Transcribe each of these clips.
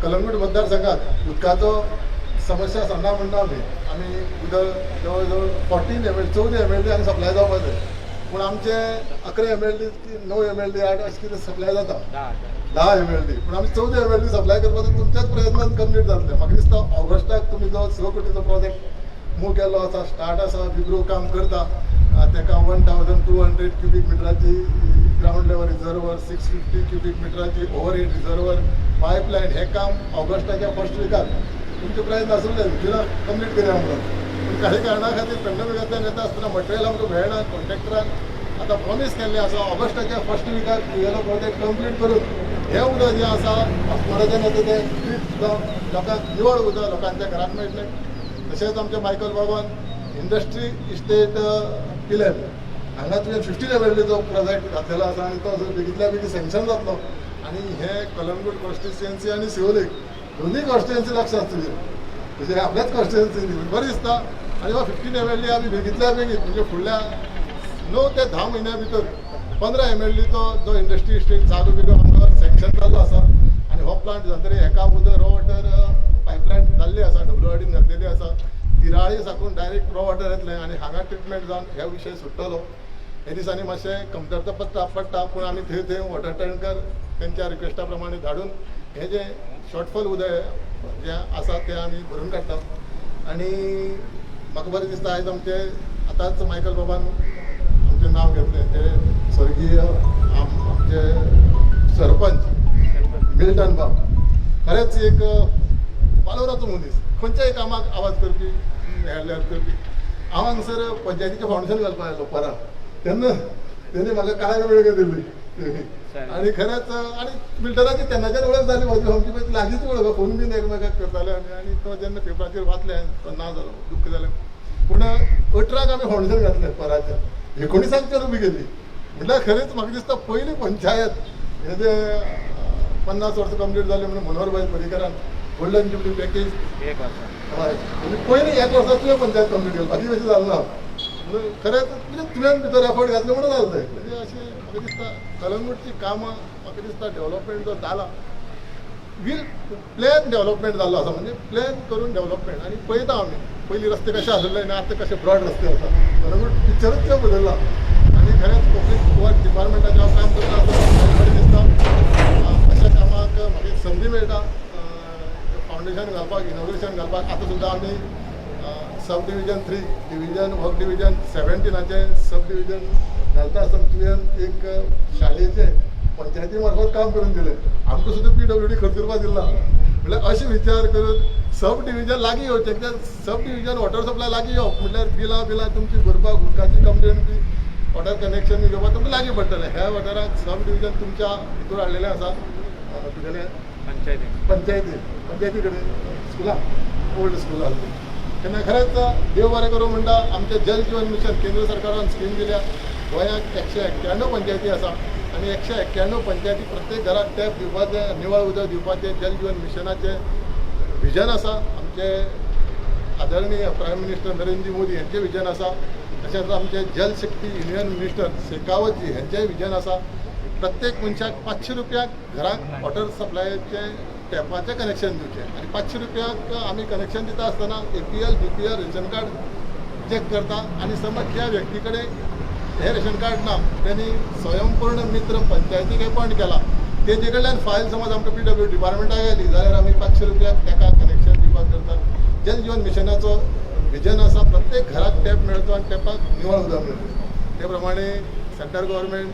कलंगूट मतदारसंघात उदकाचो समस्या सांगना म्हणटा आमी उदक जवळ जवळ 14 MLD आनी सप्लाय जावपाक जाय पूण आमचे 11 MLD 9 MLD 8 अशें कितें सप्लाय जाता 10 MLD पूण आमी 14 MLD सप्लाय करपाचो तुमच्याच प्रयत्नान कंप्लीट जातलें म्हाका दिसता ऑगस्टाक तुमी जो 6 कोटीचो प्रोजेक्ट मूव केल्लो आसा स्टार्ट आसा विप्रो काम करता तेका 1200 क्युबिक मिटराची ग्राउंड लेवल रिजर्वर 650 क्युबिक मिटराची ओव्हरहेड रिजर्वर पायपलायन हे काम ऑगस्टाच्या फर्स्ट विकाक तुमचे प्रयत्न आसले जुना कंप्लीट करया म्हणून पूण काही कारणा खातीर पेंडमिकांतल्यान येता आसतना मटेरियल आमकां मेळना कॉन्ट्रॅक्टरान आतां प्रॉमीस केल्लें आसा ऑगस्टाच्या फर्स्ट विकाक तुगेलो प्रोजेक्ट कंप्लीट करून हें उदक जें आसा ऑक्टोबराच्यान येता तें ट्रीट जावन लोकांक निवळ उदक लोकांच्या घरांत मेळटलें तशेंच आमच्या मायकल बाबान इंडस्ट्री इस्टेट पिलेन हांगा तुवें 15 MLDचो प्रोजेक्ट घातलेलो आसा आनी तो बेगींतल्या बेगीन सँक्शन जातलो आनी हे कलंगूट कॉन्स्टिट्युएन्सी आनी सिओलीक दोनूय कॉन्स्टिट्युएन्सी लक्ष आसतली म्हणजे आपल्याच कॉन्स्टिट्युएन्सी बरी दिसता आनी हो 15 MLD आमी बेगींतल्या बेगीन म्हणजे फुडल्या 9 ते 10 म्हयन्या भितर 15 MLDचो जो इंडस्ट्री इस्टेट चालू बिगो आमकां सँक्शन जाल्लो आसा आनी हो प्लांट जातरी हेका उदक रॉ वॉटर पायपलायन जाल्ली आसा WRDन घातलेली आसा तिराळी साकून डायरेक्ट रॉ वॉटर येतलें आनी हांगा ट्रिटमेंट जावन ह्या विशय सुट्टलो हे दिसांनी मातशें कमतरता पडटा पूण आमी थंय थंय वॉटर टँकर तेंच्या रिक्वेस्टा प्रमाणे धाडून हे जे शॉर्टफॉल उदक जे आसा ते आमी भरून काडटात आनी म्हाका बरें दिसता आयज आमचे आतांच मायकल बाबान आमचें नांव घेतलें ते स्वर्गीय आमचे सरपंच मिल्टन बाब खरेंच एक पालोराचो मनीस खंयच्याय कामाक आवाज करपी हेल्प करपी हांव हांगसर पंचायतीचें फावंडेशन घालपाक आयलो परां तेन्ना तेणी म्हाका काळ्या वेळ दिली आनी खरेंच आनी मिल्टनाची तेन्नाच्यान वळख जाली म्हाजी आमची पळय लागींच वळख फोन बीन एकामेकाक करताले आनी तो जेन्ना पेपराचेर वाचलें तो ना जालो दुख्ख जालें पूण 18 आमी फावंडेशन घातलें पराच्या 19च्यान उबी केली म्हटल्यार खरेंच म्हाका दिसता पयली पंचायत हे जे 50 वर्सां कंप्लीट जाली म्हणून मनोहरभाई पर्रीकरान गोल्डन जुबली पॅकेज हय म्हणजे पयली 1 वर्सा तुवें पंचायत कंप्लीट केली बाकी अशें जालें ना खरेंच म्हणजे तुवें भितर एफर्ट घातले म्हणून जालें तें म्हणजे अशें म्हाका दिसता कलंगूटची कामां म्हाका दिसता डेव्हलपमेंट जो जाला वील प्लॅन डेव्हलपमेंट जाल्लो आसा म्हणजे प्लॅन करून डेव्हलपमेंट आनी पळयता आमी पयलीं रस्ते कशे आसले आनी आतां कशे ब्रॉड रस्ते आसा कलंगूट पिक्चरूच तें बदलला आनी खरेंच पब्लीक वर्क डिपार्टमेंटाचें हांव काम करता आसतना बरें दिसता अशा कामाक म्हाका एक संदी मेळटा फावंडेशन घालपाक इनॉग्रेशन घालपाक आतां सुद्दां आमी sub division 3 division work division 17 sub division घालता आसतना तुवें एक शाळेचे पंचायती मार्फत काम करून दिलें आमकां सुद्दां PWD खर्च करपाक दिला म्हळ्यार अशें विचार करून सब डिविजन लागीं येवचें कित्याक सब डिविजन वॉटर सप्लाय लागीं येवप म्हटल्यार बिलां तुमची भरपाक उदकाची कंप्लेन बी वॉटर कनेक्शन घेवपाक तुमकां लागीं पडटलें ह्या वाठारांत सब डिविजन तुमच्या भितर हाडलेलें आसा तुगेलें पंचायती कडेन स्कुलां ओल्ड स्कूल आसली तेन्ना खरेंच देव बरें करूं म्हणटा आमचें जल जीवन मिशन केंद्र सरकारान स्कीम दिल्या गोंयांत 191 पंचायती आसा आनी 191 पंचायती प्रत्येक घराक टॅप दिवपाचें निवळ उदक दिवपाचें जल जीवन मिशनाचें विजन आसा आमचे आदरणीय प्रायम मिनिस्टर नरेंद्र मोदी हांचें विजन आसा तशेंच आमचे जल शक्ती युनियन मिनिस्टर शेखावत जी हांचेंय विजन आसा प्रत्येक मनशाक 500 रुपयाक घराक वॉटर सप्लायचे टॅपाचें कनेक्शन दिवचें आनी 500 रुपयाक आमी कनेक्शन दिता आसतना APL BPL ration card check करता आनी समज ज्या व्यक्ती कडेन हे रेशन कार्ड ना त्यांनी स्वयंपूर्ण मित्र पंचायतीक अपॉइंट केला तेजे कडल्यान फायल समज आमकां PWD डिपार्टमेंटाक आयली जाल्यार आमी 500 रुपयाक ताका कनेक्शन दिवपाक करतात जल जीवन मिशनाचो विजन आसा प्रत्येक घराक टॅप मेळचो आनी टॅपाक निवळ उदक मेळचें ते प्रमाणे सेंट्रल गव्हर्मेंट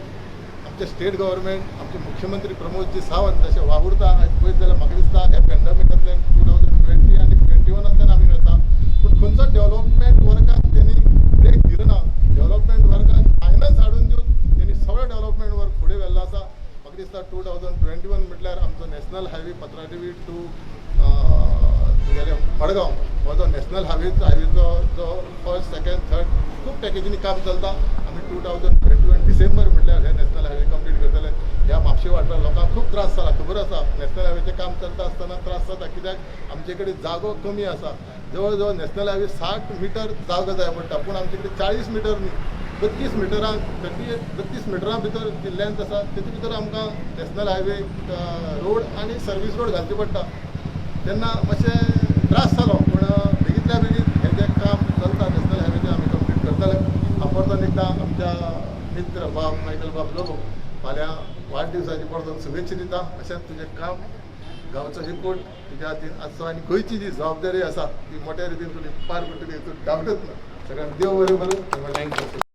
आमचे स्टेट गव्हर्मेंट आमचे मुख्यमंत्री प्रमोदजी सावंत जशें वावुरता आयज पळयत जाल्यार म्हाका दिसता हे पॅन्डेमिकांतल्यान 2020 आनी 21तल्यान आमी वता पूण खंयचो डेव्हलपमेंट वर्काक तेणी ब्रेक दिलो ना डेव्हलपमेंट वर्काक फायनान्स हाडून दिवन तेणी सगळो डेव्हलपमेंट वर्क फुडें व्हेल्लो आसा म्हाका दिसता 2021 म्हटल्यार आमचो नॅशनल हायवे पत्रादेवी टू तुगेले मडगांव हो जो नॅशनल हायवेचो जो फर्स्ट सेकंड थर्ड खूब पॅकेजींनी काम चलता आमी 2021 डिसेंबर म्हटल्यार हे नॅशनल हायवे कंप्लीट करतले ह्या म्हापशे वाठारा लोकांक खूब त्रास जाला खबर आसा नॅशनल हायवेचें काम चलता आसतना त्रास जाता कित्याक आमचे कडेन जागो कमी आसा जवळ जवळ नॅशनल हायवे 60 मिटर जागो जाय पडटा पूण आमचे कडेन 40 मिटर न्ही 32 मिटरां 32 मिटरां भितर जी लेंथ आसा तेचे भितर आमकां नॅशनल हायवे रोड आनी सर्वीस रोड घालचे पडटा तेन्ना मातशें त्रास जालो पूण बेगींतल्या बेगीन हें जें काम चलता नॅशनल हायवेचें आमी कंप्लीट करतले हांव परतून एकदां आमच्या मित्र बाब मायकल बाब लोबो फाल्यां वाडदिवसाची परतून शुभेच्छा दिता अशेंच तुजें काम गांवचो रिपोर्ट तुज्या हातीन आसचो आनी खंयची जी जबाबदारी आसा ती मोठ्या रितीन तुमी पार करतली हेतून डावटूच ना सगळ्यांक देव बरें करूं.